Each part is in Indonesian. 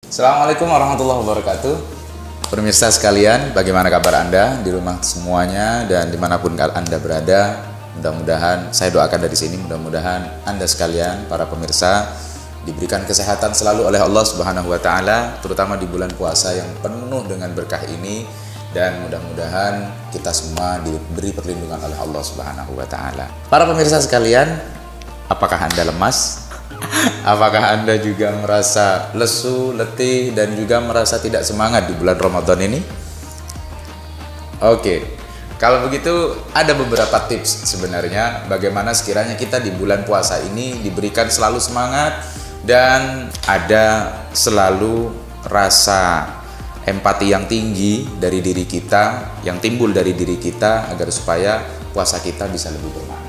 Assalamualaikum warahmatullahi wabarakatuh. Pemirsa sekalian, bagaimana kabar Anda di rumah semuanya dan dimanapun Anda berada? Mudah-mudahan, saya doakan dari sini, mudah-mudahan Anda sekalian, para pemirsa, diberikan kesehatan selalu oleh Allah Subhanahu wa Ta'ala, terutama di bulan puasa yang penuh dengan berkah ini, dan mudah-mudahan kita semua diberi perlindungan oleh Allah Subhanahu wa Ta'ala. Para pemirsa sekalian, apakah Anda lemas? Apakah Anda juga merasa lesu, letih, dan juga merasa tidak semangat di bulan Ramadan ini? Oke, kalau begitu ada beberapa tips sebenarnya bagaimana sekiranya kita di bulan puasa ini diberikan selalu semangat dan ada selalu rasa empati yang tinggi dari diri kita, yang timbul dari diri kita agar supaya puasa kita bisa lebih bermakna.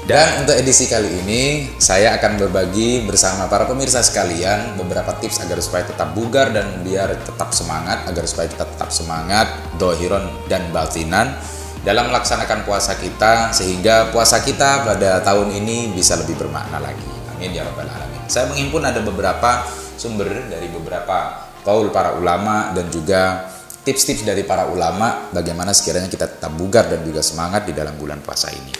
Dan untuk edisi kali ini, saya akan berbagi bersama para pemirsa sekalian beberapa tips agar supaya tetap bugar dan biar tetap semangat, agar supaya kita tetap semangat, dohiron dan batinan dalam melaksanakan puasa kita, sehingga puasa kita pada tahun ini bisa lebih bermakna lagi. Amin ya rabbal alamin. Saya menghimpun ada beberapa sumber dari beberapa qaul para ulama dan juga tips-tips dari para ulama bagaimana sekiranya kita tetap bugar dan juga semangat di dalam bulan puasa ini.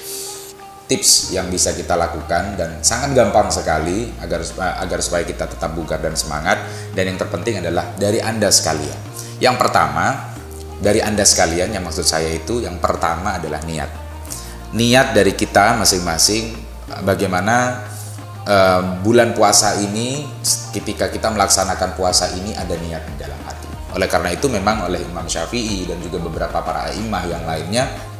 Tips yang bisa kita lakukan dan sangat gampang sekali agar supaya kita tetap bugar dan semangat, dan yang terpenting adalah dari Anda sekalian. Yang pertama, dari Anda sekalian, yang maksud saya itu yang pertama adalah niat. Niat dari kita masing-masing bagaimana bulan puasa ini, ketika kita melaksanakan puasa ini ada niat di dalam hati. Oleh karena itu memang oleh Imam Syafi'i dan juga beberapa para a'imah yang lainnya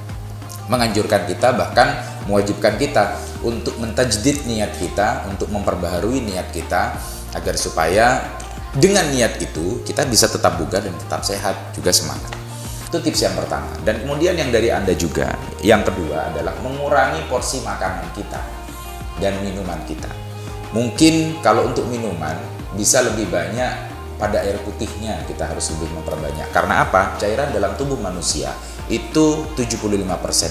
menganjurkan kita, bahkan mewajibkan kita untuk mentajdid niat kita, untuk memperbaharui niat kita agar supaya dengan niat itu kita bisa tetap bugar dan tetap sehat juga semangat. Itu tips yang pertama. Dan kemudian yang dari Anda juga, yang kedua adalah mengurangi porsi makanan kita dan minuman kita. Mungkin kalau untuk minuman bisa lebih banyak pada air putihnya, kita harus lebih memperbanyak. Karena apa? Cairan dalam tubuh manusia itu 75%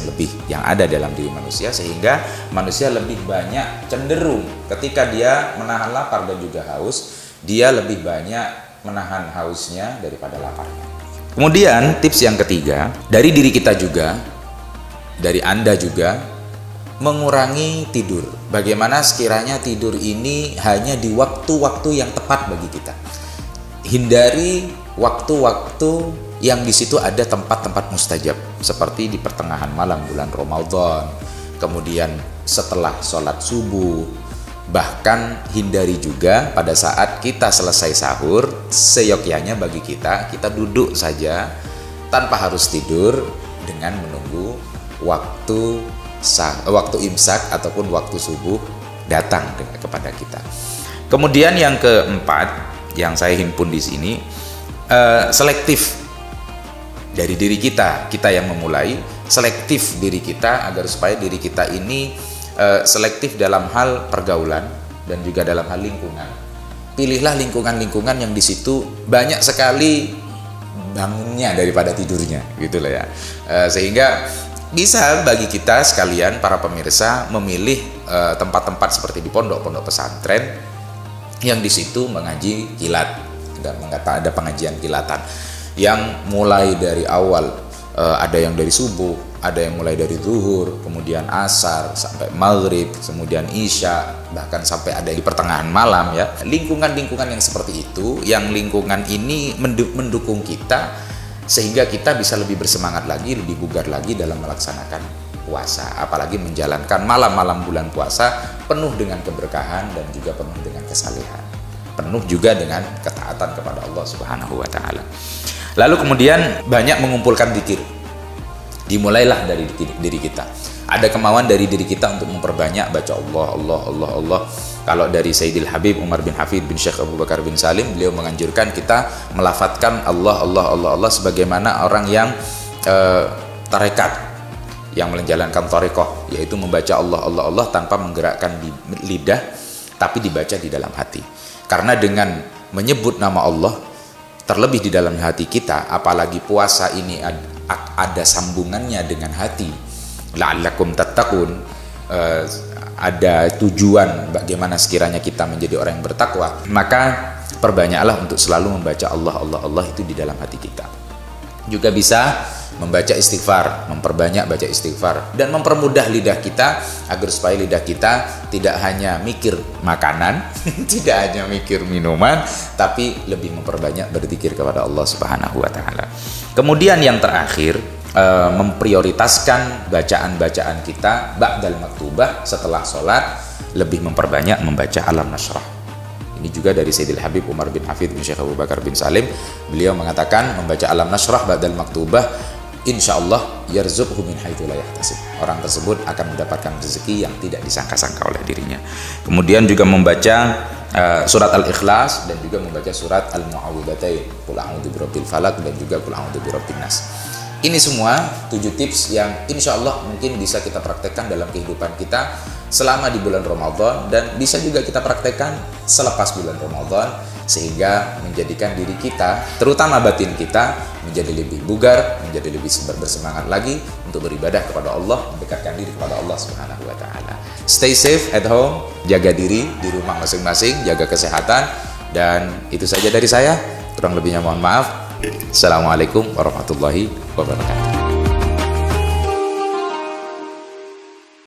lebih yang ada dalam diri manusia, sehingga manusia lebih banyak cenderung ketika dia menahan lapar dan juga haus, dia lebih banyak menahan hausnya daripada laparnya. Kemudian tips yang ketiga, dari diri kita juga, dari Anda juga, mengurangi tidur. Bagaimana sekiranya tidur ini hanya di waktu-waktu yang tepat bagi kita. Hindari waktu-waktu yang di situ ada tempat-tempat mustajab, seperti di pertengahan malam bulan Ramadan, kemudian setelah sholat subuh, bahkan hindari juga pada saat kita selesai sahur, seyogyanya bagi kita duduk saja tanpa harus tidur dengan menunggu waktu imsak ataupun waktu subuh datang kepada kita. Kemudian yang keempat yang saya himpun di sini, selektif dari diri kita yang memulai, selektif diri kita agar supaya diri kita ini selektif dalam hal pergaulan dan juga dalam hal lingkungan. Pilihlah lingkungan-lingkungan yang di situ banyak sekali bangunnya daripada tidurnya, gitu lah ya. Sehingga bisa bagi kita sekalian para pemirsa memilih tempat-tempat seperti di pondok-pondok pesantren yang di situ mengaji kilat dan ada pengajian kilatan yang mulai dari awal, ada yang dari subuh, ada yang mulai dari zuhur, kemudian asar sampai maghrib, kemudian isya, bahkan sampai ada di pertengahan malam ya. Lingkungan-lingkungan yang seperti itu, yang lingkungan ini mendukung kita sehingga kita bisa lebih bersemangat lagi, lebih bugar lagi dalam melaksanakan puasa, apalagi menjalankan malam-malam bulan puasa penuh dengan keberkahan dan juga penuh dengan kesalehan, penuh juga dengan ketaatan kepada Allah Subhanahu wa Ta'ala. Lalu kemudian banyak mengumpulkan zikir. Dimulailah dari diri kita. Ada kemauan dari diri kita untuk memperbanyak baca Allah. Kalau dari Sayyidil Habib Umar bin Hafid bin Syekh Abu Bakar bin Salim, beliau menganjurkan kita melafadzkan Allah sebagaimana orang yang tarekat, yang menjalankan tarekoh, yaitu membaca Allah tanpa menggerakkan lidah, tapi dibaca di dalam hati. Karena dengan menyebut nama Allah terlebih di dalam hati kita, apalagi puasa ini ada sambungannya dengan hati, la'allakum tattaqun, ada tujuan bagaimana sekiranya kita menjadi orang yang bertakwa, maka perbanyaklah untuk selalu membaca Allah, Allah, Allah itu di dalam hati kita. Juga bisa membaca istighfar, memperbanyak baca istighfar, dan mempermudah lidah kita agar supaya lidah kita tidak hanya mikir makanan, tidak hanya mikir minuman, tapi lebih memperbanyak berzikir kepada Allah Subhanahu wa Ta'ala. Kemudian yang terakhir, memprioritaskan bacaan-bacaan kita ba'dal maktubah, setelah sholat lebih memperbanyak membaca Alam Nashrah. Ini juga dari Sayyidil Habib Umar bin Hafidh bin Syekh Abu Bakar bin Salim. Beliau mengatakan membaca Alam Nashrah ba'dal maktubah, insya Allah yarzuqhu min haitsu la yahtasib. Orang tersebut akan mendapatkan rezeki yang tidak disangka-sangka oleh dirinya. Kemudian juga membaca surat Al-Ikhlas dan juga membaca surat Al-Mu'awwidhatain, Qul a'udzu birabbil falaq dan juga Qul a'udzu birabbin nas. Ini semua 7 tips yang insya Allah mungkin bisa kita praktekkan dalam kehidupan kita selama di bulan Ramadan, dan bisa juga kita praktekkan selepas bulan Ramadan, sehingga menjadikan diri kita, terutama batin kita, menjadi lebih bugar, menjadi lebih bersemangat lagi untuk beribadah kepada Allah, mendekatkan diri kepada Allah Subhanahu wa Ta'ala. Stay safe at home, jaga diri di rumah masing-masing, jaga kesehatan, dan itu saja dari saya. Kurang lebihnya mohon maaf. Assalamualaikum warahmatullahi wabarakatuh.